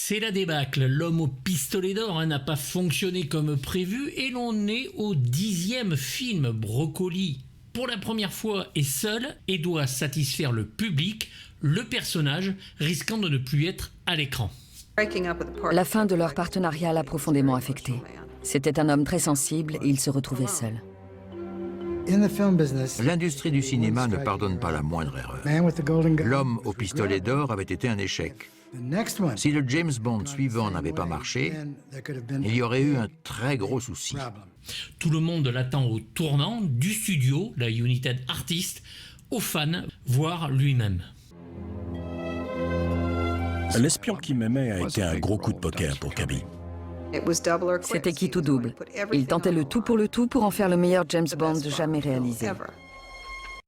C'est la débâcle, l'homme au pistolet d'or n'a pas fonctionné comme prévu et l'on est au 10e film. Broccoli, pour la première fois, est seul et doit satisfaire le public, le personnage risquant de ne plus être à l'écran. La fin de leur partenariat l'a profondément affecté. C'était un homme très sensible et il se retrouvait seul. L'industrie du cinéma ne pardonne pas la moindre erreur. L'homme au pistolet d'or avait été un échec. Si le James Bond suivant n'avait pas marché, il y aurait eu un très gros souci. Tout le monde l'attend au tournant, du studio, la United Artists, aux fans, voire lui-même. L'espion qui m'aimait a été un gros coup de poker pour Cabby. C'était quitte ou double. Il tentait le tout pour en faire le meilleur James Bond jamais réalisé.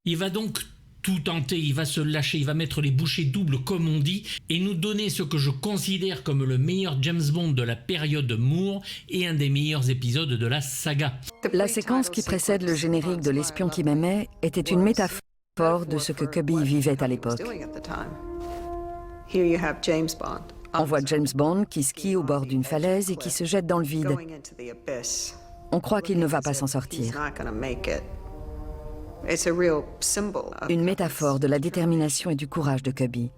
Il va donc tout tenter, il va se lâcher, il va mettre les bouchées doubles comme on dit et nous donner ce que je considère comme le meilleur James Bond de la période Moore et un des meilleurs épisodes de la saga. La séquence qui précède le générique de L'espion qui m'aimait était une métaphore de ce que Cubby vivait à l'époque. On voit James Bond qui skie au bord d'une falaise et qui se jette dans le vide. On croit qu'il ne va pas s'en sortir. Une métaphore de la détermination et du courage de Cubby.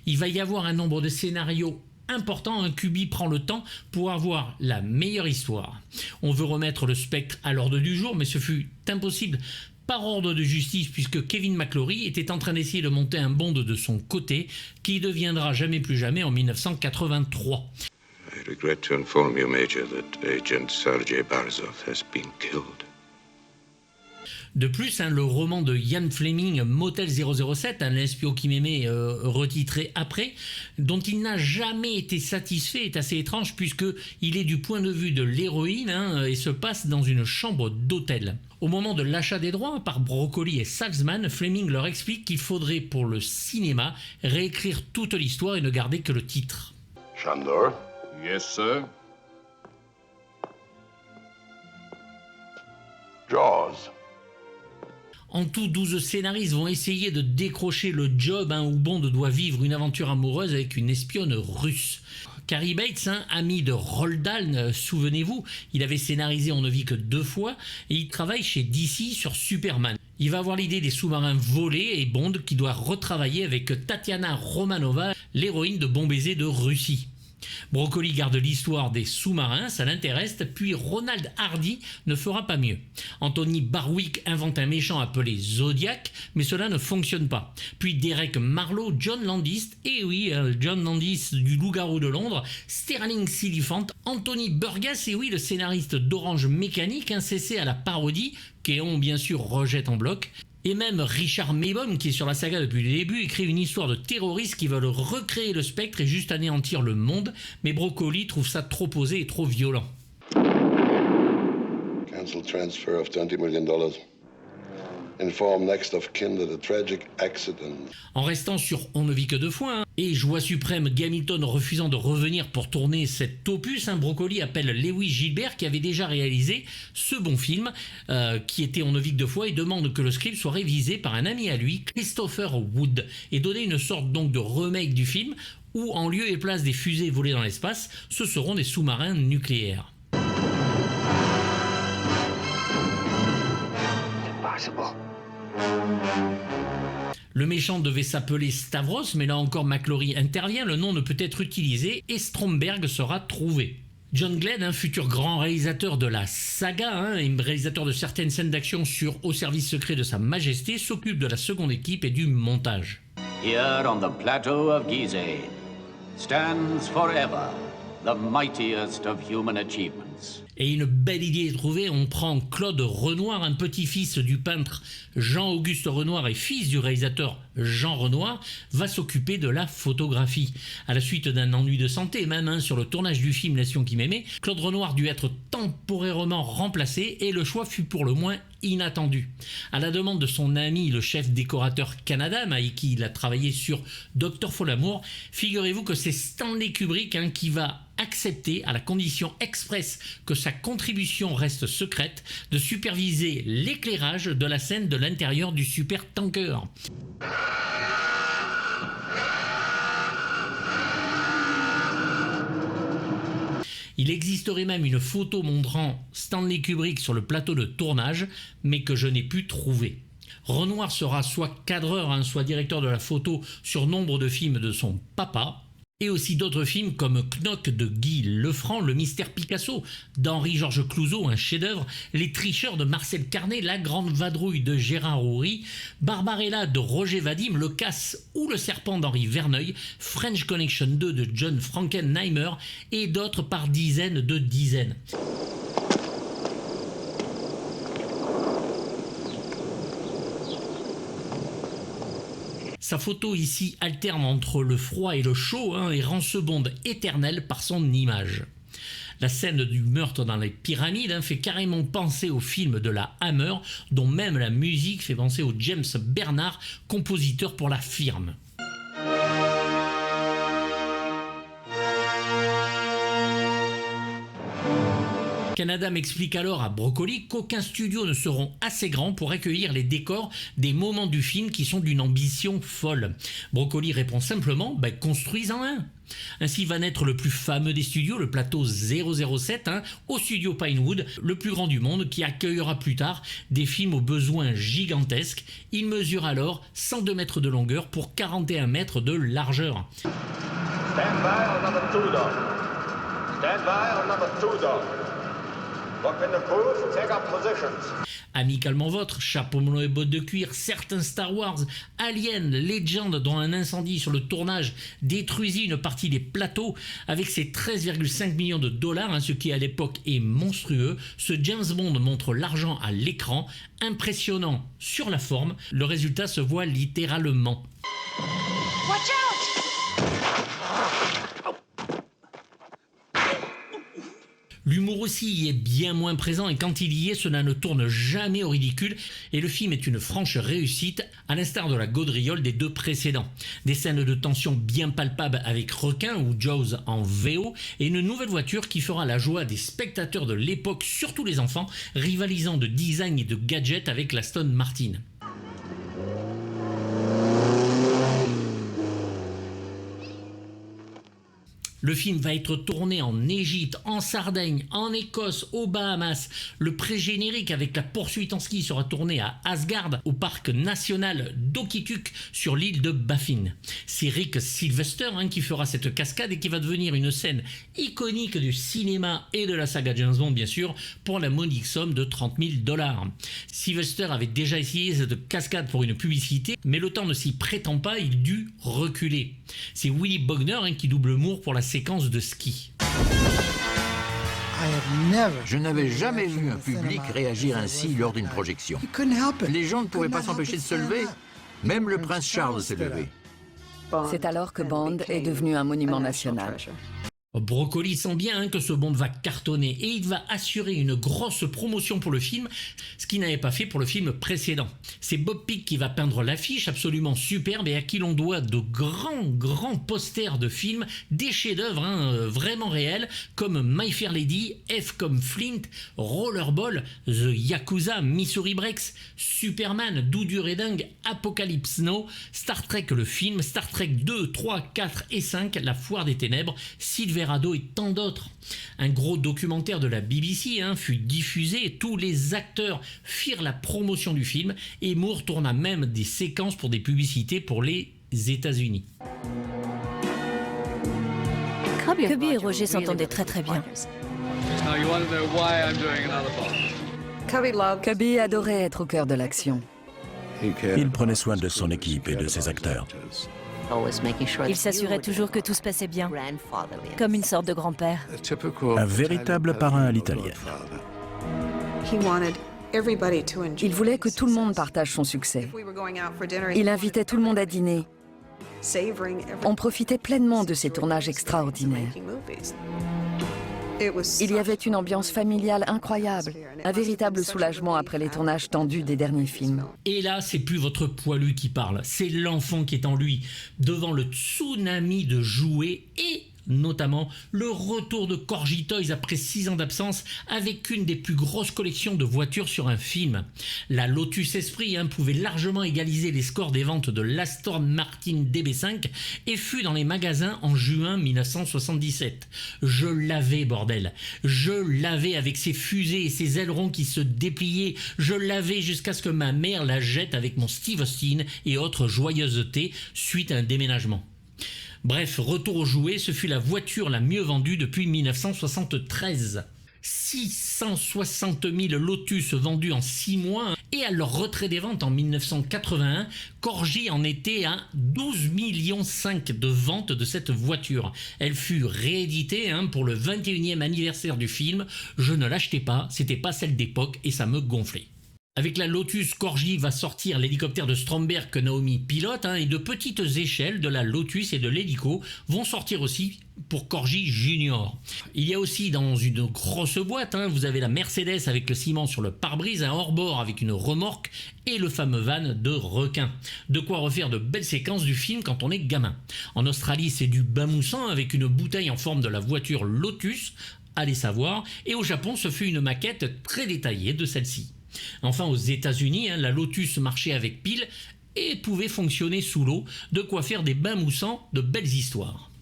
Il va y avoir un nombre de scénarios important. Cubby prend le temps pour avoir la meilleure histoire. On veut remettre le spectre à l'ordre du jour, mais ce fut impossible. Par ordre de justice, puisque Kevin McClory était en train d'essayer de monter un Bond de son côté, qui deviendra jamais plus jamais en 1983. I regret to inform you, Major, that Agent Sergei Barzov has been killed. De plus, le roman de Ian Fleming, Motel 007, l'espion qui m'aimait retitré après, dont il n'a jamais été satisfait, est assez étrange puisqu'il est du point de vue de l'héroïne et se passe dans une chambre d'hôtel. Au moment de l'achat des droits par Broccoli et Salzman, Fleming leur explique qu'il faudrait pour le cinéma réécrire toute l'histoire et ne garder que le titre. Shandor? Yes, sir. Jaws. En tout, 12 scénaristes vont essayer de décrocher le job où Bond doit vivre une aventure amoureuse avec une espionne russe. Cary Bates, ami de Roald Dahl, souvenez-vous, il avait scénarisé On ne vit que 2 fois et il travaille chez DC sur Superman. Il va avoir l'idée des sous-marins volés et Bond qui doit retravailler avec Tatiana Romanova, l'héroïne de Bon baiser de Russie. Broccoli garde l'histoire des sous-marins, ça l'intéresse, puis Ronald Hardy ne fera pas mieux. Anthony Barwick invente un méchant appelé Zodiac, mais cela ne fonctionne pas. Puis Derek Marlowe, John Landis, et oui, John Landis du Loup-garou de Londres, Sterling Siliphant, Anthony Burgess, et oui, le scénariste d'Orange Mécanique, cessé à la parodie, qu'Eon bien sûr rejette en bloc. Et même Richard Maybaum, qui est sur la saga depuis le début, écrit une histoire de terroristes qui veulent recréer le spectre et juste anéantir le monde, mais Broccoli trouve ça trop osé et trop violent. Cancel transfer of $20 million. Inform next of kin that a tragic accident. En restant sur On ne vit que 2 fois, et joie suprême, Hamilton refusant de revenir pour tourner cet opus, Broccoli appelle Lewis Gilbert qui avait déjà réalisé ce bon film, qui était On ne vit que 2 fois, et demande que le script soit révisé par un ami à lui, Christopher Wood, et donner une sorte donc de remake du film, où en lieu et place des fusées volées dans l'espace, ce seront des sous-marins nucléaires. Le méchant devait s'appeler Stavros, mais là encore McClory intervient, le nom ne peut être utilisé et Stromberg sera trouvé. John Glenn, futur grand réalisateur de la saga, et réalisateur de certaines scènes d'action sur Au service secret de Sa Majesté, s'occupe de la seconde équipe et du montage. Here on the plateau of Gizeh stands forever the mightiest of human achievements. Et une belle idée est trouvée, on prend Claude Renoir, un petit-fils du peintre Jean-Auguste Renoir et fils du réalisateur Jean Renoir, va s'occuper de la photographie. À la suite d'un ennui de santé, même sur le tournage du film L'espion qui m'aimait, Claude Renoir dut être temporairement remplacé et le choix fut pour le moins inattendu. À la demande de son ami le chef décorateur Canada, avec qui il a travaillé sur Dr Folamour, figurez-vous que c'est Stanley Kubrick qui va accepter, à la condition expresse que sa contribution reste secrète, de superviser l'éclairage de la scène de l'intérieur du super-tanker. Il existerait même une photo montrant Stanley Kubrick sur le plateau de tournage, mais que je n'ai pu trouver. Renoir sera soit cadreur, soit directeur de la photo sur nombre de films de son papa, et aussi d'autres films comme Knock de Guy Lefranc, Le Mystère Picasso d'Henri-Georges Clouzot, un chef-d'œuvre, Les Tricheurs de Marcel Carnet, La Grande Vadrouille de Gérard Houry, Barbarella de Roger Vadim, Le Casse ou Le Serpent d'Henri Verneuil, French Connection 2 de John Frankenheimer et d'autres par dizaines de dizaines. Sa photo ici alterne entre le froid et le chaud et rend ce Bond éternel par son image. La scène du meurtre dans les pyramides fait carrément penser au film de la Hammer, dont même la musique fait penser au James Bernard, compositeur pour la firme. Canada m'explique alors à Broccoli qu'aucun studio ne seront assez grands pour accueillir les décors des moments du film qui sont d'une ambition folle. Broccoli répond simplement « construisez-en un ». Ainsi va naître le plus fameux des studios, le plateau 007, au studio Pinewood, le plus grand du monde, qui accueillera plus tard des films aux besoins gigantesques. Il mesure alors 102 mètres de longueur pour 41 mètres de largeur. Stand by on number 2 door. Stand by on number 2 door. Look in the booth, take up positions. Amicalement vôtre, chapeau melon et bottes de cuir, certains Star Wars, Alien, Legend, dont un incendie sur le tournage détruisit une partie des plateaux, avec ses 13,5 millions de dollars, ce qui à l'époque est monstrueux, ce James Bond montre l'argent à l'écran, impressionnant sur la forme, le résultat se voit littéralement. Watch out! L'humour aussi y est bien moins présent et quand il y est, cela ne tourne jamais au ridicule et le film est une franche réussite, à l'instar de la gaudriole des deux précédents. Des scènes de tension bien palpables avec Requin ou Jaws en VO et une nouvelle voiture qui fera la joie des spectateurs de l'époque, surtout les enfants, rivalisant de design et de gadgets avec l'Aston Martin. Le film va être tourné en Égypte, en Sardaigne, en Écosse, aux Bahamas. Le pré-générique avec la poursuite en ski sera tourné à Asgard, au parc national d'Okituk, sur l'île de Baffin. C'est Rick Sylvester qui fera cette cascade et qui va devenir une scène iconique du cinéma et de la saga James Bond, bien sûr, pour la modique somme de $30,000. Sylvester avait déjà essayé cette cascade pour une publicité, mais le temps ne s'y prétend pas, il dut reculer. C'est Willy Bogner qui double Moore pour la séquence de ski. Je n'avais jamais vu un public réagir ainsi lors d'une projection. Les gens ne pouvaient pas s'empêcher de se lever. Même le prince Charles s'est levé. C'est alors que Bond est devenu un monument national. Broccoli sent bien que ce Bond va cartonner et il va assurer une grosse promotion pour le film, ce qu'il n'avait pas fait pour le film précédent. C'est Bob Peak qui va peindre l'affiche absolument superbe et à qui l'on doit de grands posters de films, des chefs-d'œuvre vraiment réels comme My Fair Lady, F comme Flint, Rollerball, The Yakuza, Missouri Breaks, Superman, Doudou Reding, Apocalypse Now, Star Trek le film, Star Trek 2, 3, 4 et 5, La Foire des Ténèbres, Silverado et tant d'autres. Un gros documentaire de la BBC fut diffusé et tous les acteurs firent la promotion du film et Moore tourna même des séquences pour des publicités pour les États-Unis. Cubby et Roger s'entendaient très bien. Cubby adorait être au cœur de l'action. Il prenait soin de son équipe et de ses acteurs. Il s'assurait toujours que tout se passait bien, comme une sorte de grand-père. Un véritable parrain à l'italienne. Il voulait que tout le monde partage son succès. Il invitait tout le monde à dîner. On profitait pleinement de ces tournages extraordinaires. Il y avait une ambiance familiale incroyable, un véritable soulagement après les tournages tendus des derniers films. Et là, c'est plus votre poilu qui parle, c'est l'enfant qui est en lui, devant le tsunami de jouets et notamment le retour de Corgi Toys après 6 ans d'absence avec une des plus grosses collections de voitures sur un film. La Lotus Esprit pouvait largement égaliser les scores des ventes de l'Aston Martin DB5 et fut dans les magasins en juin 1977. Je l'avais, bordel. Je l'avais avec ses fusées et ses ailerons qui se dépliaient. Je l'avais jusqu'à ce que ma mère la jette avec mon Steve Austin et autres joyeusetés suite à un déménagement. Bref, retour au jouet, ce fut la voiture la mieux vendue depuis 1973. 660 000 Lotus vendus en 6 mois et à leur retrait des ventes en 1981, Corgi en était à 12,5 millions de ventes de cette voiture. Elle fut rééditée pour le 21e anniversaire du film. Je ne l'achetais pas, c'était pas celle d'époque et ça me gonflait. Avec la Lotus, Corgi va sortir l'hélicoptère de Stromberg que Naomi pilote et de petites échelles de la Lotus et de l'hélico vont sortir aussi pour Corgi Junior. Il y a aussi dans une grosse boîte, vous avez la Mercedes avec le ciment sur le pare-brise, un hors-bord avec une remorque et le fameux van de requin. De quoi refaire de belles séquences du film quand on est gamin. En Australie, c'est du bain moussant avec une bouteille en forme de la voiture Lotus, allez savoir, et au Japon, ce fut une maquette très détaillée de celle-ci. Enfin, aux États-Unis, la Lotus marchait avec pile et pouvait fonctionner sous l'eau, de quoi faire des bains moussants de belles histoires.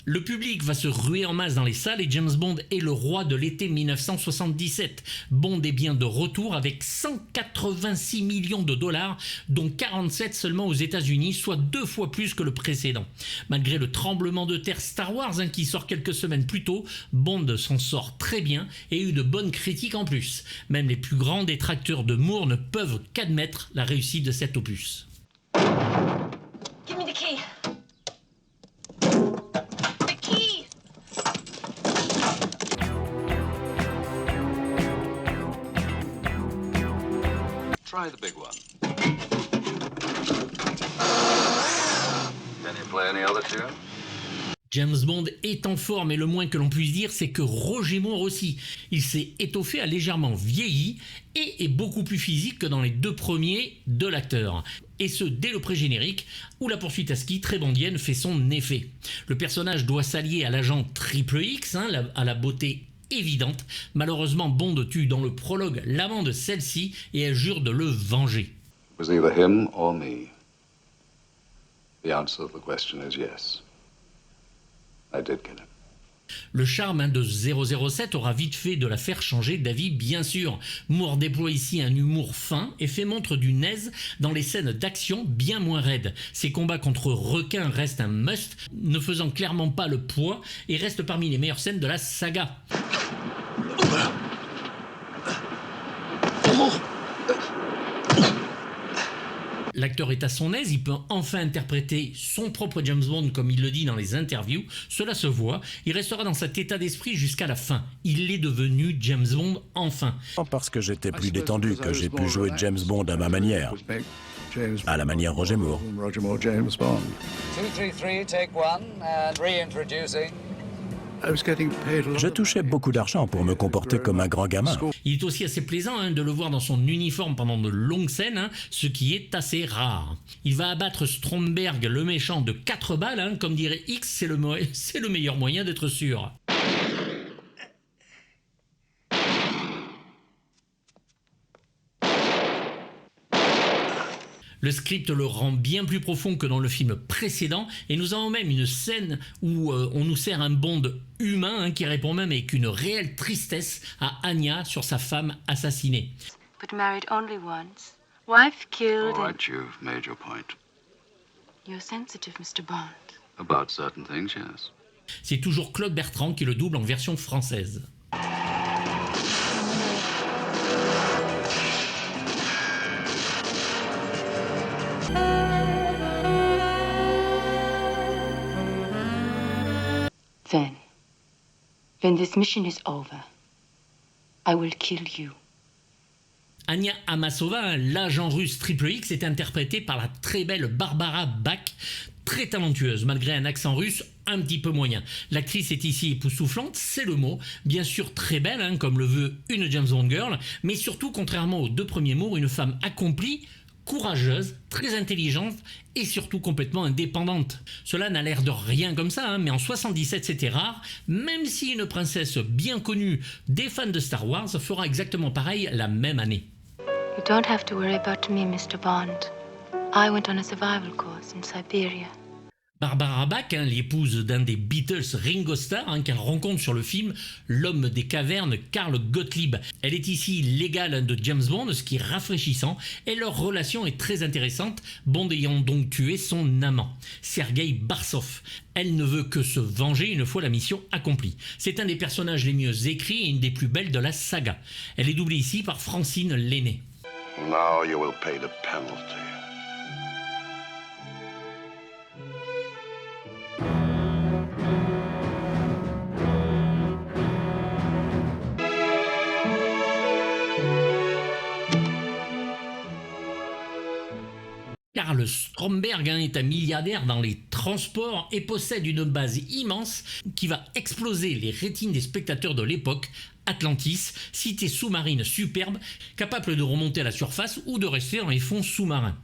Le public va se ruer en masse dans les salles et James Bond est le roi de l'été 1977. Bond est bien de retour avec 186 millions de dollars, dont 47 seulement aux États-Unis, soit 2 fois plus que le précédent. Malgré le tremblement de terre Star Wars qui sort quelques semaines plus tôt, Bond s'en sort très bien et eut de bonnes critiques en plus. Même les plus grands détracteurs de Moore ne peuvent qu'admettre la réussite de cet opus. Give me the key. Try the big one. Can you play any other tune? James Bond est en forme et le moins que l'on puisse dire, c'est que Roger Moore aussi. Il s'est étoffé, a légèrement vieilli et est beaucoup plus physique que dans les 2 premiers de l'acteur. Et ce, dès le pré-générique, où la poursuite à ski très bondienne fait son effet. Le personnage doit s'allier à l'agent Triple X, à la beauté évidente. Malheureusement, Bond tue dans le prologue l'amant de celle-ci et elle jure de le venger. It was either him or me. The answer to the question is yes. I did kill him. Le charme de 007 aura vite fait de la faire changer d'avis, bien sûr. Moore déploie ici un humour fin et fait montre d'une aise dans les scènes d'action bien moins raides. Ses combats contre requins restent un must, ne faisant clairement pas le poids et restent parmi les meilleures scènes de la saga. L'acteur est à son aise, il peut enfin interpréter son propre James Bond comme il le dit dans les interviews, cela se voit, il restera dans cet état d'esprit jusqu'à la fin. Il est devenu James Bond enfin. Parce que j'étais plus détendu, que j'ai pu jouer James Bond à ma manière. À la manière Roger Moore. 233, take 1, and reintroducing. Je touchais beaucoup d'argent pour me comporter comme un grand gamin. Il est aussi assez plaisant de le voir dans son uniforme pendant de longues scènes, ce qui est assez rare. Il va abattre Stromberg, le méchant, de 4 balles, comme dirait X, c'est le meilleur moyen d'être sûr. Le script le rend bien plus profond que dans le film précédent et nous avons même une scène où on nous sert un Bond humain qui répond même avec une réelle tristesse à Anya sur sa femme assassinée. But married only once. Wife killed. All right, you've made your point. You're sensitive, Mr. Bond. About certain things, yes. C'est toujours Claude Bertrand qui le double en version française. When this mission is over, I will kill you. Anya Amasova, l'agent russe Triple X, est interprétée par la très belle Barbara Bach, très talentueuse, malgré un accent russe un petit peu moyen. L'actrice est ici époustouflante, c'est le mot, bien sûr très belle, comme le veut une James Bond girl, mais surtout, contrairement aux 2 premiers mots, une femme accomplie, courageuse, très intelligente et surtout complètement indépendante. Cela n'a l'air de rien comme ça, hein, mais en 77 c'était rare, même si une princesse bien connue des fans de Star Wars fera exactement pareil la même année. You don't have to worry about me, Mr. Bond. I went on a survival course in Siberia. Barbara Bach, hein, l'épouse d'un des Beatles, Ringo Starr, hein, qu'elle rencontre sur le film L'homme des cavernes, Carl Gottlieb. Elle est ici l'égale de James Bond, ce qui est rafraîchissant, et leur relation est très intéressante, Bond ayant donc tué son amant, Sergei Barsov. Elle ne veut que se venger une fois la mission accomplie. C'est un des personnages les mieux écrits et une des plus belles de la saga. Elle est doublée ici par Francine Lenné. Now you will pay the penalty. Karl Stromberg est un milliardaire dans les transports et possède une base immense qui va exploser les rétines des spectateurs de l'époque. Atlantis, cité sous-marine superbe, capable de remonter à la surface ou de rester dans les fonds sous-marins.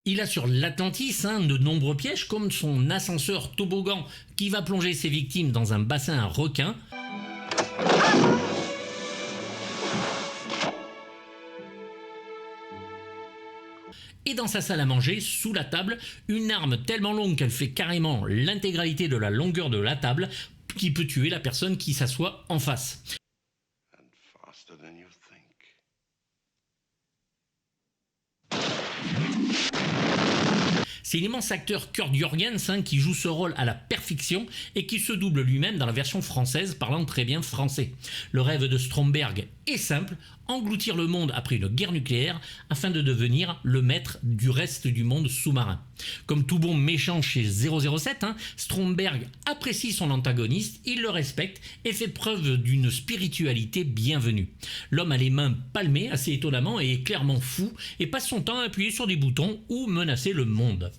Il a sur l'Atlantis de nombreux pièges comme son ascenseur toboggan qui va plonger ses victimes dans un bassin à requins. Et dans sa salle à manger, sous la table, une arme tellement longue qu'elle fait carrément l'intégralité de la longueur de la table, qui peut tuer la personne qui s'assoit en face. C'est l'immense acteur Kurt Jürgens qui joue ce rôle à la perfection et qui se double lui-même dans la version française parlant très bien français. Le rêve de Stromberg est simple, engloutir le monde après une guerre nucléaire afin de devenir le maître du reste du monde sous-marin. Comme tout bon méchant chez 007, Stromberg apprécie son antagoniste, il le respecte et fait preuve d'une spiritualité bienvenue. L'homme a les mains palmées assez étonnamment et est clairement fou et passe son temps à appuyer sur des boutons ou menacer le monde.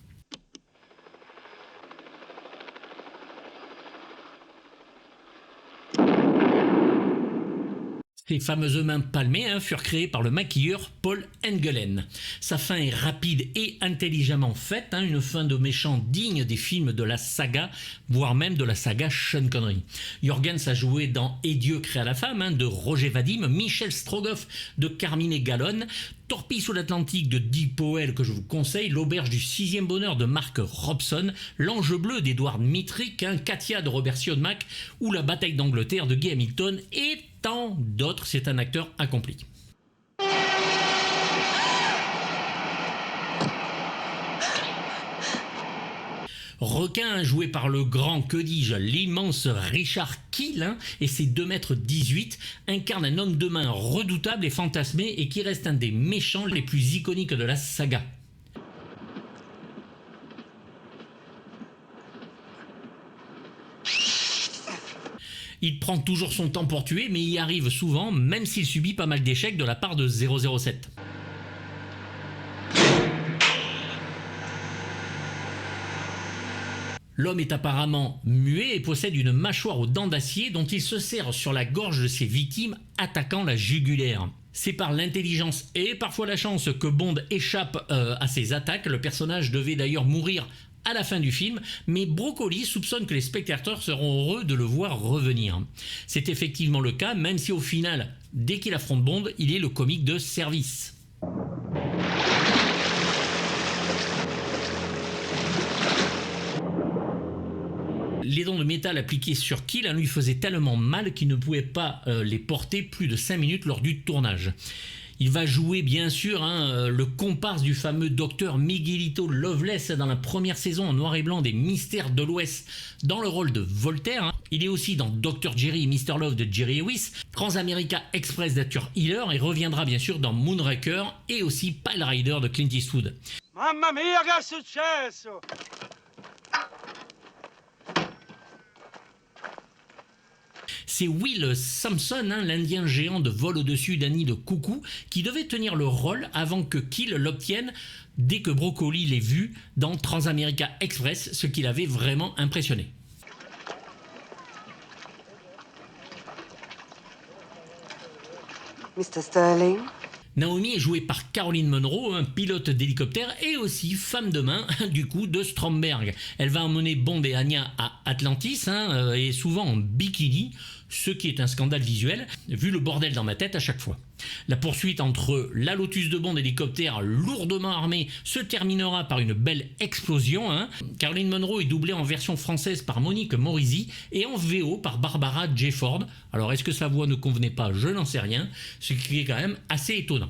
Ces fameuses mains palmées furent créées par le maquilleur Paul Engelen. Sa fin est rapide et intelligemment faite, une fin de méchant digne des films de la saga, voire même de la saga Sean Connery. Jürgens a joué dans Et Dieu créa la femme de Roger Vadim, Michel Strogoff de Carmine Gallone, Torpille sous l'Atlantique de Dick Powell que je vous conseille, L'auberge du sixième bonheur de Mark Robson, L'ange bleu d'Edward Mitrick, Katia de Robert Siodmak ou La bataille d'Angleterre de Guy Hamilton et tant d'autres. C'est un acteur accompli. Requin joué par le grand, que dis-je, l'immense Richard Kiel et ses 2,18 m incarne un homme de main redoutable et fantasmé et qui reste un des méchants les plus iconiques de la saga. Il prend toujours son temps pour tuer, mais il y arrive souvent, même s'il subit pas mal d'échecs de la part de 007. L'homme est apparemment muet et possède une mâchoire aux dents d'acier dont il se sert sur la gorge de ses victimes, attaquant la jugulaire. C'est par l'intelligence et parfois la chance que Bond échappe à ses attaques. Le personnage devait d'ailleurs mourir à la fin du film, mais Broccoli soupçonne que les spectateurs seront heureux de le voir revenir. C'est effectivement le cas, même si au final, dès qu'il affronte Bond, il est le comique de service. Les dents de métal appliquées sur Kiel lui faisaient tellement mal qu'il ne pouvait pas les porter plus de 5 minutes lors du tournage. Il va jouer bien sûr le comparse du fameux docteur Miguelito Loveless dans la première saison en noir et blanc des Mystères de l'Ouest dans le rôle de Voltaire. Il est aussi dans Dr. Jerry et Mr. Love de Jerry Lewis, Transamerica Express d'Arthur Hiller et reviendra bien sûr dans Moonraker et aussi Pile Rider de Clint Eastwood. Mamma mia, che è successo? C'est Will Sampson, l'Indien géant de Vol au-dessus d'un nid de coucou, qui devait tenir le rôle avant que Kiel l'obtienne dès que Broccoli l'ait vu dans Transamerica Express, ce qui l'avait vraiment impressionné. Mr. Sterling. Naomi est jouée par Caroline Munro, un pilote d'hélicoptère et aussi femme de main du coup de Stromberg. Elle va emmener Bond et Anya à Atlantis et souvent en bikini, ce qui est un scandale visuel vu le bordel dans ma tête à chaque fois. La poursuite entre la Lotus de Bond hélicoptère lourdement armée se terminera par une belle explosion. Caroline Munro est doublée en version française par Monique Morisi et en VO par Barbara Jefford. Alors est-ce que sa voix ne convenait pas? Je n'en sais rien, ce qui est quand même assez étonnant.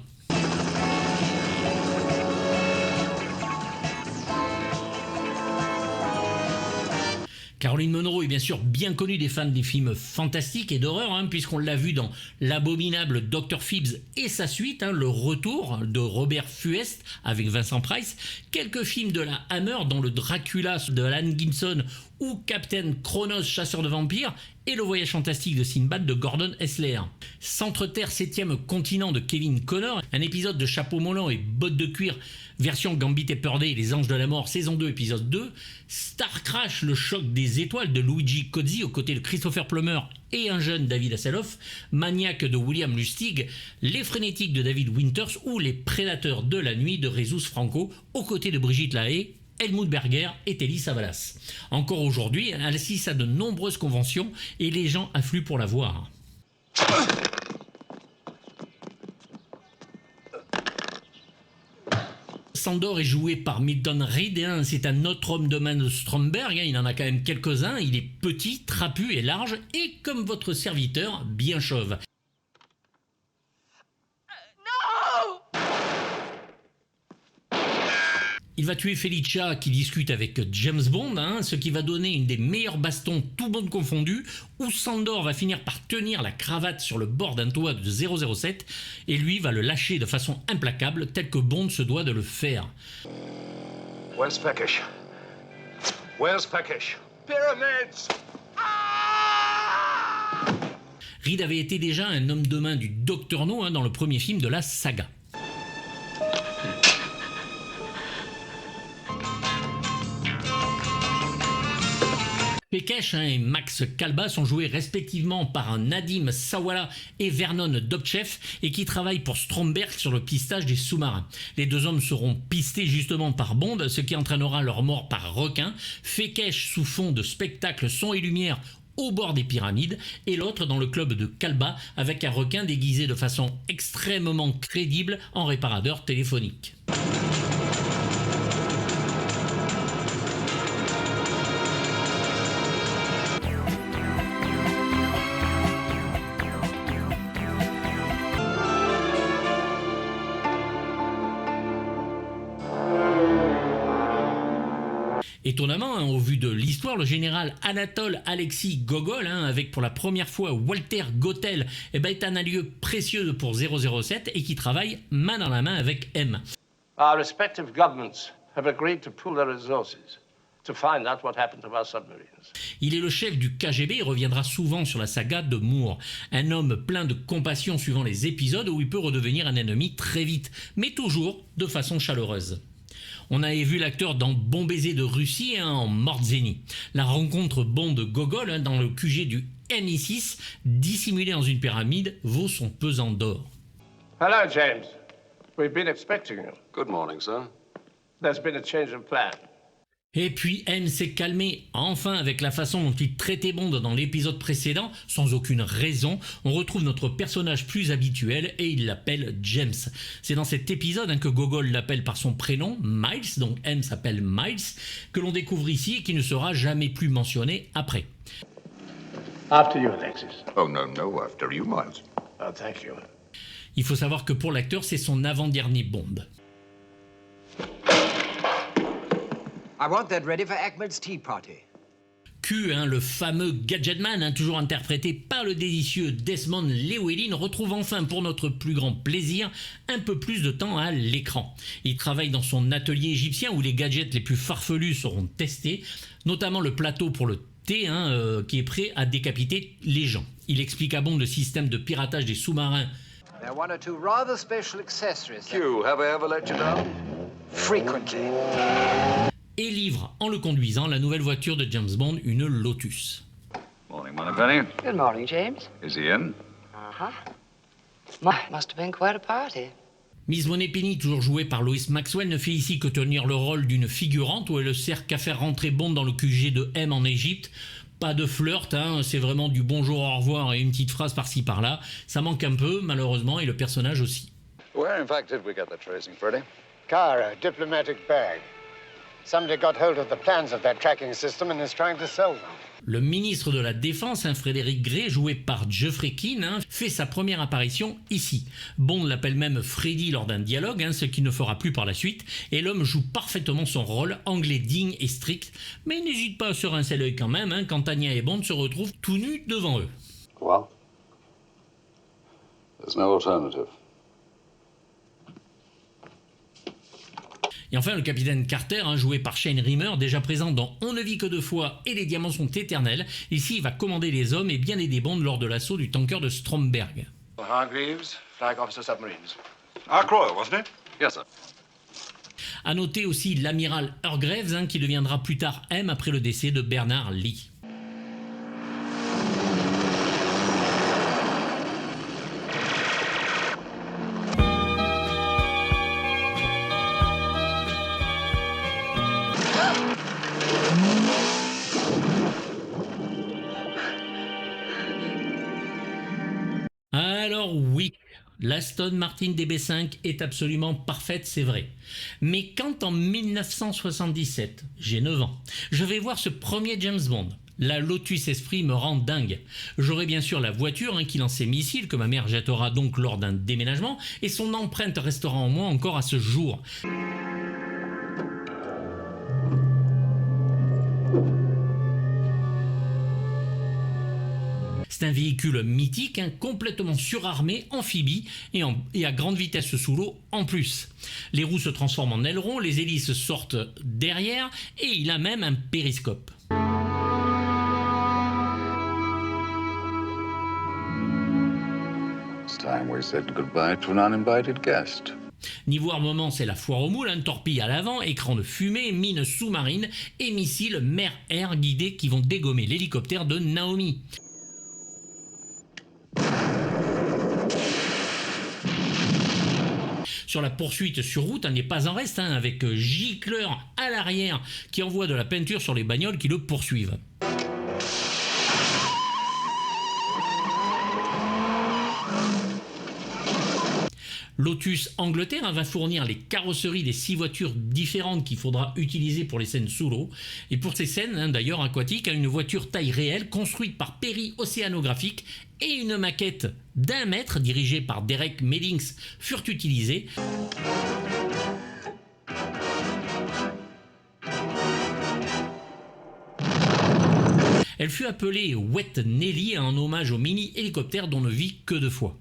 Caroline Munro est bien sûr bien connue des fans des films fantastiques et d'horreur, puisqu'on l'a vu dans l'abominable Dr. Phibbs et sa suite, le retour de Robert Fuest avec Vincent Price, quelques films de la Hammer dont le Dracula de Alan Gibson ou Captain Kronos, chasseur de vampires, et le voyage fantastique de Sinbad de Gordon Hessler. Centre-Terre 7e continent de Kevin Connor, un épisode de Chapeau Melon et Bottes de cuir, version Gambit et Purday et les Anges de la Mort, saison 2, épisode 2, Star Crash, le choc des étoiles de Luigi Cozzi aux côtés de Christopher Plummer et un jeune David Hasselhoff, Maniac de William Lustig, Les Frénétiques de David Winters ou Les Prédateurs de la nuit de Jesus Franco aux côtés de Brigitte Lahaie, Helmut Berger et Telly Savalas. Encore aujourd'hui, elle assiste à de nombreuses conventions et les gens affluent pour la voir. Sandor est joué par Milton Reed, c'est un autre homme de main de Stromberg, il en a quand même quelques-uns, il est petit, trapu et large, et comme votre serviteur, bien chauve. Il va tuer Felicia qui discute avec James Bond, ce qui va donner une des meilleures bastons tout monde confondu, où Sandor va finir par tenir la cravate sur le bord d'un toit de 007 et lui va le lâcher de façon implacable, tel que Bond se doit de le faire. Where's Fekish? Where's Fekish? Pyramids! Reed avait été déjà un homme de main du Dr No dans le premier film de la saga. Fekesh et Max Kalba sont joués respectivement par Nadim Sawala et Vernon Dobchev et qui travaillent pour Stromberg sur le pistage des sous-marins. Les deux hommes seront pistés justement par Bond, ce qui entraînera leur mort par requin. Fekesh sous fond de spectacle son et lumière au bord des pyramides et l'autre dans le club de Kalba avec un requin déguisé de façon extrêmement crédible en réparateur téléphonique. Étonnamment, au vu de l'histoire, le général Anatole Alexis Gogol, avec pour la première fois Walter Gottel, est un allié précieux pour 007 et qui travaille main dans la main avec M. Our respective governments have agreed to pool their resources to find out what happened to our submarines. Il est le chef du KGB et reviendra souvent sur la saga de Moore. Un homme plein de compassion suivant les épisodes où il peut redevenir un ennemi très vite, mais toujours de façon chaleureuse. On avait vu l'acteur dans Bon baiser de Russie en Mordzeni. La rencontre Bond-Gogol dans le QG du MI6, dissimulé dans une pyramide, vaut son pesant d'or. Hello, James. We've been expecting you. Good morning, sir. There's been a change of plan. Et puis M s'est calmé enfin avec la façon dont il traitait Bond dans l'épisode précédent, sans aucune raison. On retrouve notre personnage plus habituel et il l'appelle James. C'est dans cet épisode que Gogol l'appelle par son prénom, Miles, donc M s'appelle Miles, que l'on découvre ici et qui ne sera jamais plus mentionné après. After you, Alexis. Oh, no, after you, Miles. Oh, thank you. Il faut savoir que pour l'acteur, c'est son avant-dernier Bond. I want that ready for Ahmed's tea party. Q, le fameux Gadgetman, toujours interprété par le délicieux Desmond Llewellyn, retrouve enfin pour notre plus grand plaisir un peu plus de temps à l'écran. Il travaille dans son atelier égyptien où les gadgets les plus farfelus seront testés, notamment le plateau pour le thé qui est prêt à décapiter les gens. Il explique à Bond le système de piratage des sous-marins. There are one or two rather special accessories. Q, have I ever let you down? Frequently. Et livre, en le conduisant, la nouvelle voiture de James Bond, une Lotus. Morning, Moneypenny. Good morning, James. Is he in? Uh-huh. Must have been quite a party. Miss Moneypenny, toujours jouée par Lois Maxwell, ne fait ici que tenir le rôle d'une figurante où elle ne sert qu'à faire rentrer Bond dans le QG de M en Égypte. Pas de flirt, hein, c'est vraiment du bonjour, au revoir et une petite phrase par-ci par-là. Ça manque un peu, malheureusement, et le personnage aussi. Where, in fact, did we get the tracing, Freddy? Cara, diplomatic bag. Somebody got hold of the plans of that tracking system and is trying to sell them. Le ministre de la Défense, Frédéric Gray, joué par Geoffrey Keane, fait sa première apparition ici. Bond l'appelle même Freddy lors d'un dialogue, ce qu'il ne fera plus par la suite, et l'homme joue parfaitement son rôle, anglais digne et strict, mais il n'hésite pas à se rincer l'œil quand même, quand Tanya et Bond se retrouvent tout nus devant eux. Well, there's no alternative. Et enfin, le capitaine Carter, joué par Shane Rimmer, déjà présent dans On ne vit que deux fois et Les diamants sont éternels. Ici, il va commander les hommes et bien aider Bond lors de l'assaut du tanker de Stromberg. Hargreaves, Flag Officer Submarines. Croyle, wasn't it? Yes, sir. À noter aussi l'amiral Hargreaves, qui deviendra plus tard M après le décès de Bernard Lee. Alors oui, l'Aston Martin DB5 est absolument parfaite, c'est vrai. Mais quand en 1977, j'ai 9 ans, je vais voir ce premier James Bond, la Lotus Esprit me rend dingue. J'aurai bien sûr la voiture qui lance ses missiles, que ma mère jettera donc lors d'un déménagement, et son empreinte restera en moi encore à ce jour. C'est un véhicule mythique, complètement surarmé, amphibie et à grande vitesse sous l'eau en plus. Les roues se transforment en ailerons, les hélices sortent derrière et il a même un périscope. It's time we said goodbye to an uninvited guest. Niveau armement, c'est la foire aux moules, torpille à l'avant, écran de fumée, mines sous-marines et missiles mer-air guidés qui vont dégommer l'hélicoptère de Naomi. Sur la poursuite sur route, n'est pas en reste, avec Gicler à l'arrière qui envoie de la peinture sur les bagnoles qui le poursuivent. Lotus Angleterre va fournir les carrosseries des 6 voitures différentes qu'il faudra utiliser pour les scènes sous l'eau. Et pour ces scènes, d'ailleurs aquatiques, une voiture taille réelle construite par Perry Océanographique et une maquette d'1 mètre dirigée par Derek Meddings furent utilisées. Elle fut appelée Wet Nelly en hommage au mini-hélicoptère dont ne vit que 2 fois.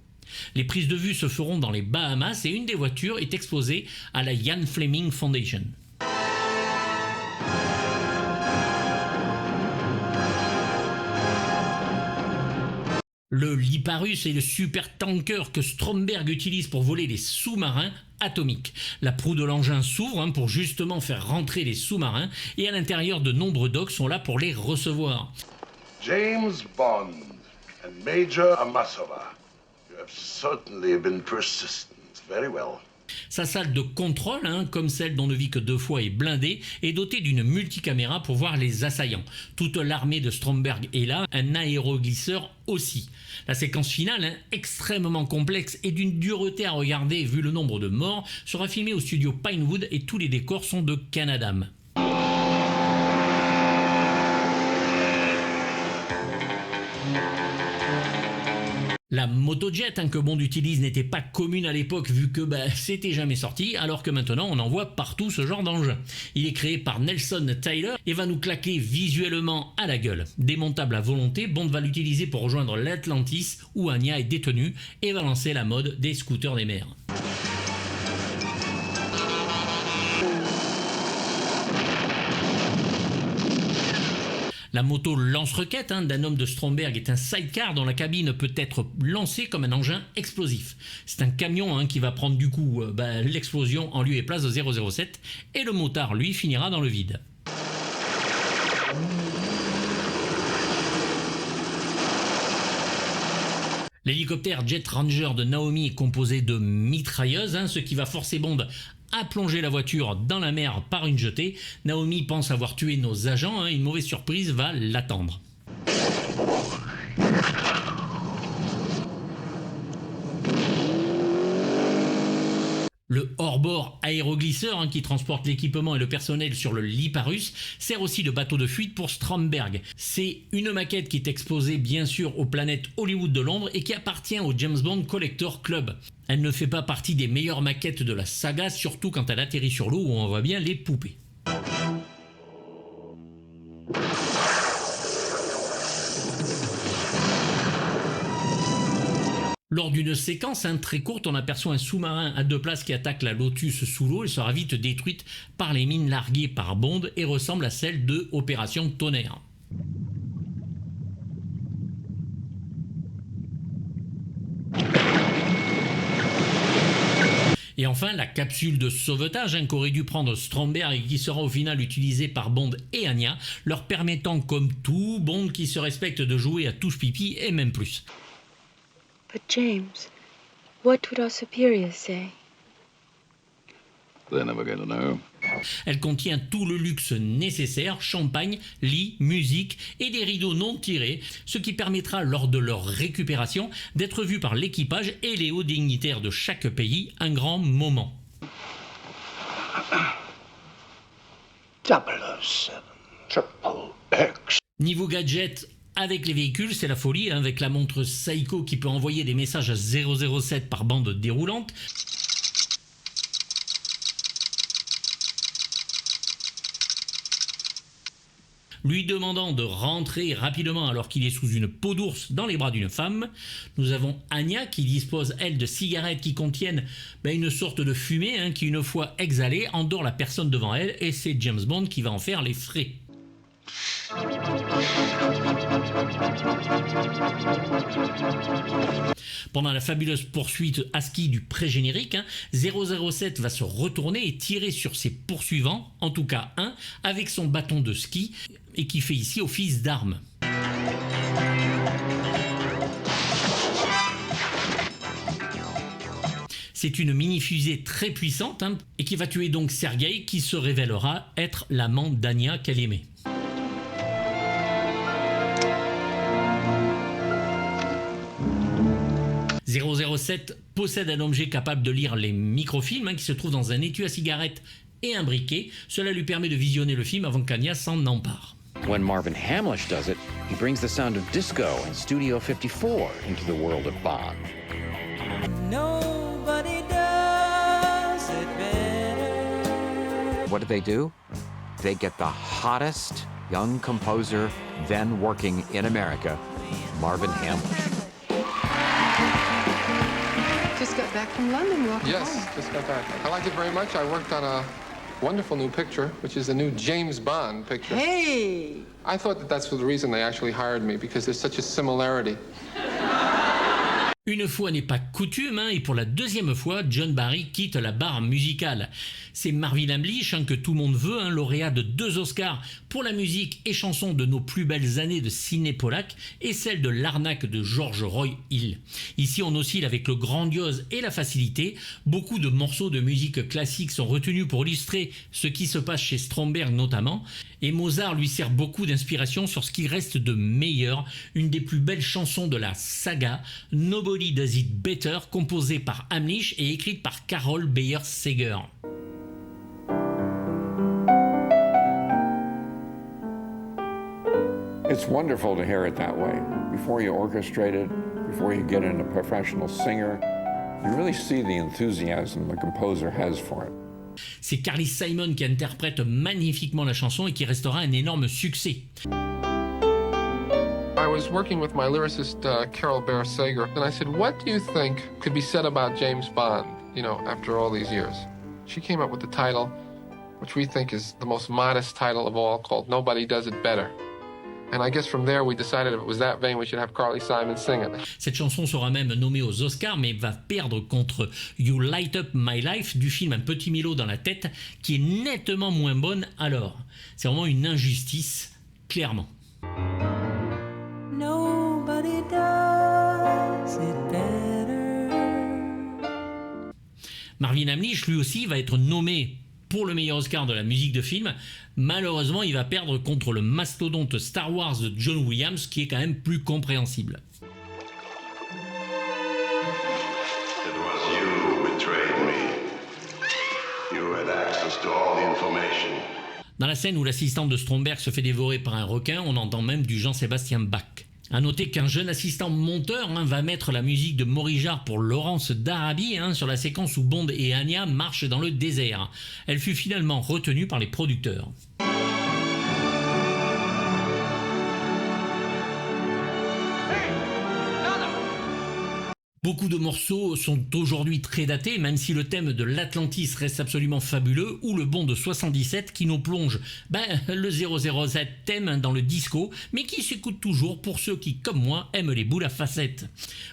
Les prises de vue se feront dans les Bahamas et une des voitures est exposée à la Ian Fleming Foundation. Le Liparus est le super tanker que Stromberg utilise pour voler les sous-marins atomiques. La proue de l'engin s'ouvre pour justement faire rentrer les sous-marins et à l'intérieur de nombreux docks sont là pour les recevoir. James Bond and Major Amasova. You have certainly been persistent. Very well. Sa salle de contrôle, comme celle dont ne vit que 2 fois, est blindée et dotée d'une multicaméra pour voir les assaillants. Toute l'armée de Stromberg est là, un aéroglisseur aussi. La séquence finale, extrêmement complexe et d'une dureté à regarder vu le nombre de morts, sera filmée au studio Pinewood et tous les décors sont de Canadam. La motojet que Bond utilise n'était pas commune à l'époque vu que c'était jamais sorti, alors que maintenant on en voit partout ce genre d'engin. Il est créé par Nelson Tyler et va nous claquer visuellement à la gueule. Démontable à volonté, Bond va l'utiliser pour rejoindre l'Atlantis où Anya est détenue et va lancer la mode des scooters des mers. La moto lance-roquette d'un homme de Stromberg est un sidecar dont la cabine peut être lancée comme un engin explosif. C'est un camion qui va prendre du coup l'explosion en lieu et place de 007 et le motard lui finira dans le vide. L'hélicoptère Jet Ranger de Naomi est composé de mitrailleuses, ce qui va forcer Bond à plonger la voiture dans la mer par une jetée. Naomi pense avoir tué nos agents, une mauvaise surprise va l'attendre. Le hors-bord aéroglisseur qui transporte l'équipement et le personnel sur le Liparus sert aussi de bateau de fuite pour Stromberg. C'est une maquette qui est exposée bien sûr aux planètes Hollywood de Londres et qui appartient au James Bond Collector Club. Elle ne fait pas partie des meilleures maquettes de la saga, surtout quand elle atterrit sur l'eau où on voit bien les poupées. Lors d'une séquence très courte, on aperçoit un sous-marin à 2 places qui attaque la Lotus sous l'eau. Elle sera vite détruite par les mines larguées par Bond et ressemble à celle de Opération Tonnerre. Et enfin, la capsule de sauvetage qu'aurait dû prendre Stromberg et qui sera au final utilisée par Bond et Anya, leur permettant, comme tout Bond qui se respecte, de jouer à touche pipi et même plus. But James, what would our superiors say? They're never going to know. Elle contient tout le luxe nécessaire, champagne, lit, musique et des rideaux non tirés, ce qui permettra lors de leur récupération d'être vus par l'équipage et les hauts dignitaires de chaque pays un grand moment. 007, Triple X. Niveau gadget, avec les véhicules, c'est la folie, avec la montre Seiko qui peut envoyer des messages à 007 par bande déroulante. Lui demandant de rentrer rapidement alors qu'il est sous une peau d'ours dans les bras d'une femme. Nous avons Anya qui dispose, elle, de cigarettes qui contiennent une sorte de fumée qui, une fois exhalée, endort la personne devant elle, et c'est James Bond qui va en faire les frais. Pendant la fabuleuse poursuite à ski du pré-générique, 007 va se retourner et tirer sur ses poursuivants, en tout cas un, avec son bâton de ski, et qui fait ici office d'arme. C'est une mini-fusée très puissante et qui va tuer donc Sergei, qui se révélera être l'amant d'Anya qu'elle aimait. .007 possède un objet capable de lire les microfilms qui se trouve dans un étui à cigarettes et un briquet. Cela lui permet de visionner le film avant qu'Anya s'en empare. When Marvin Hamlish does it, he brings the sound of disco and Studio 54 into the world of Bond. Nobody does it better. What do? They get the hottest young composer then working in America, Marvin Hamlish. Just got back from London. Welcome Yes, home. just got back. I like it very much. I worked on a wonderful new picture, which is the new James Bond picture. Hey! I thought that's the reason they actually hired me, because there's such a similarity. Une fois n'est pas coutume, et pour la deuxième fois, John Barry quitte la barre musicale. C'est Marvin Hamlish que tout le monde veut, lauréat de 2 Oscars pour la musique et chanson de nos plus belles années de ciné polac et celle de L'arnaque de George Roy Hill. Ici, on oscille avec le grandiose et la facilité. Beaucoup de morceaux de musique classique sont retenus pour illustrer ce qui se passe chez Stromberg notamment. Et Mozart lui sert beaucoup d'inspiration sur ce qui reste de meilleur, une des plus belles chansons de la saga, Nobody Does It Better, composée par Hamlish et écrite par Carol Bayer-Sager. It's wonderful to hear it that way. Before you orchestrate it, before you get in a professional singer, you really see the enthusiasm the composer has for it. C'est Carly Simon qui interprète magnifiquement la chanson et qui restera un énorme succès. I was working with my lyricist, Carol Bayer-Sager, and I said, what do you think could be said about James Bond, after all these years? She came up with the title, which we think is the most modest title of all, called Nobody Does It Better. And I guess from there we decided if it was that vein, we should have Carly Simon sing it. Cette chanson sera même nommée aux Oscars, mais va perdre contre You Light Up My Life du film Un Petit Milo dans la tête, qui est nettement moins bonne alors. C'est vraiment une injustice, clairement. Nobody does it Marvin Hamlisch, lui aussi, va être nommé pour le meilleur Oscar de la musique de film. Malheureusement, il va perdre contre le mastodonte Star Wars de John Williams, qui est quand même plus compréhensible. It was you who betrayed me. You had access to all the information. Dans la scène où l'assistant de Stromberg se fait dévorer par un requin, on entend même du Jean-Sébastien Bach. A noter qu'un jeune assistant monteur va mettre la musique de Maurice Jarre pour Laurence d'Arabie sur la séquence où Bond et Anya marchent dans le désert. Elle fut finalement retenue par les producteurs. Beaucoup de morceaux sont aujourd'hui très datés, même si le thème de l'Atlantis reste absolument fabuleux, ou le Bond de 77 qui nous plonge le 007 thème dans le disco, mais qui s'écoute toujours pour ceux qui, comme moi, aiment les boules à facettes.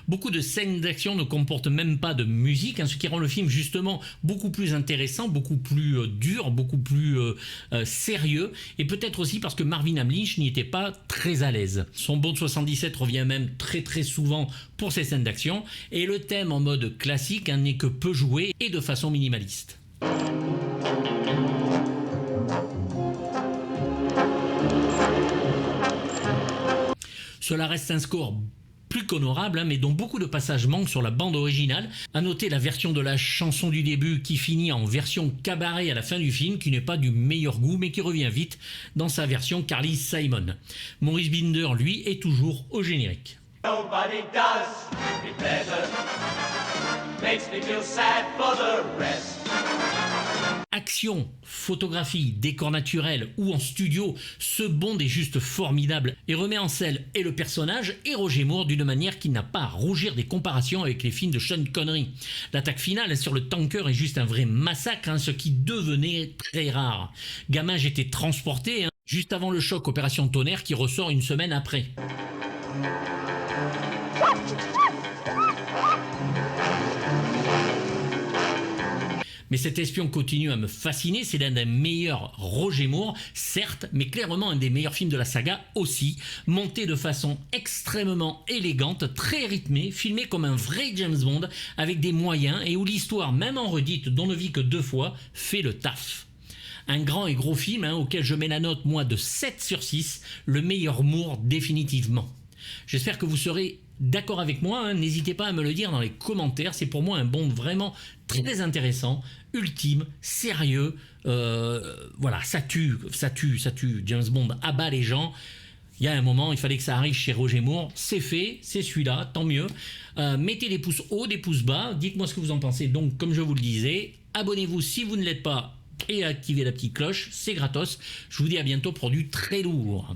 Beaucoup de scènes d'action ne comportent même pas de musique, ce qui rend le film justement beaucoup plus intéressant, beaucoup plus dur, beaucoup plus sérieux, et peut-être aussi parce que Marvin Hamlisch n'y était pas très à l'aise. Son Bond 77 revient même très souvent pour ses scènes d'action, et le thème en mode classique n'est que peu joué et de façon minimaliste. Cela reste un score plus qu'honorable, mais dont beaucoup de passages manquent sur la bande originale. À noter la version de la chanson du début qui finit en version cabaret à la fin du film, qui n'est pas du meilleur goût, mais qui revient vite dans sa version Carly Simon. Maurice Binder, lui, est toujours au générique. Nobody does it better. Makes me feel sad for the rest. Action, photographie, décor naturel ou en studio, ce Bond est juste formidable et remet en scène et le personnage et Roger Moore d'une manière qui n'a pas à rougir des comparaisons avec les films de Sean Connery. L'attaque finale sur le tanker est juste un vrai massacre, ce qui devenait très rare. Gamin, j'étais transporté, juste avant le choc Opération Tonnerre qui ressort une semaine après. Mais cet espion continue à me fasciner, c'est l'un des meilleurs Roger Moore, certes, mais clairement un des meilleurs films de la saga aussi, monté de façon extrêmement élégante, très rythmée, filmé comme un vrai James Bond, avec des moyens et où l'histoire, même en redite, dont on ne vit que 2 fois, fait le taf. Un grand et gros film auquel je mets la note, moi, de 7 sur 6, le meilleur Moore définitivement. J'espère que vous serez d'accord avec moi, n'hésitez pas à me le dire dans les commentaires, c'est pour moi un Bond vraiment très intéressant, ultime, sérieux, voilà, ça tue, James Bond abat les gens. Il y a un moment, il fallait que ça arrive chez Roger Moore, c'est fait, c'est celui-là, tant mieux. Mettez des pouces hauts, des pouces bas, dites-moi ce que vous en pensez, donc comme je vous le disais, abonnez-vous si vous ne l'êtes pas et activez la petite cloche, c'est gratos. Je vous dis à bientôt pour du très lourd.